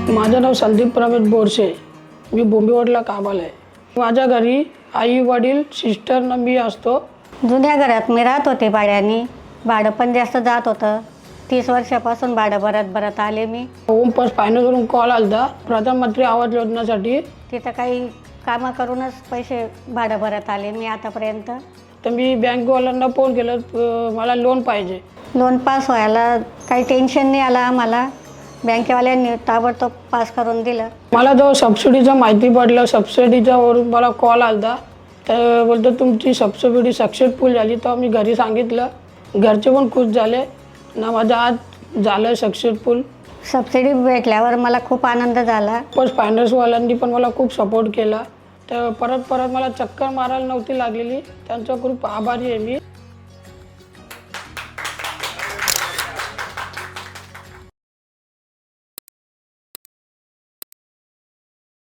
माझं नाव संदीप प्रमेश बोरसे. मी बोंबिवलीला कामाला आहे. माझ्या घरी आई वडील सिस्टरनं मी असतो. जुन्या घरात मी राहत होते भाड्याने. भाडं पण जास्त जात होतं. 30 वर्षापासून भाडं भरत आले मी. होम फर्स्ट फायनान्सवरून कॉल आला होता प्रधानमंत्री आवास योजनेसाठी. तिथं काही कामं करूनच पैसे भाडं भरत आले मी आतापर्यंत. तर मी बँकवाल्यांना फोन केलं, मला लोन पाहिजे. लोन पास व्हायला काही टेन्शन नाही आलं आम्हाला. बँकेवाल्यांनी ताबडतोब पास करून दिलं. मला जेव्हा सबसिडीचं माहिती पडलं, सबसिडीच्यावरून मला कॉल आला होता. तर बोलतो तुमची सबसिडी सक्सेसफुल झाली. तर मी घरी सांगितलं, घरचे पण खुश झाले ना. माझं आज झालं सक्सेसफुल. सबसिडी भेटल्यावर मला खूप आनंद झाला. फर्स्ट फायनान्सवाल्यांनी पण मला खूप सपोर्ट केला. तर परत मला चक्कर मारायला नव्हती लागलेली. त्यांचा खूप आभारी आहे मी.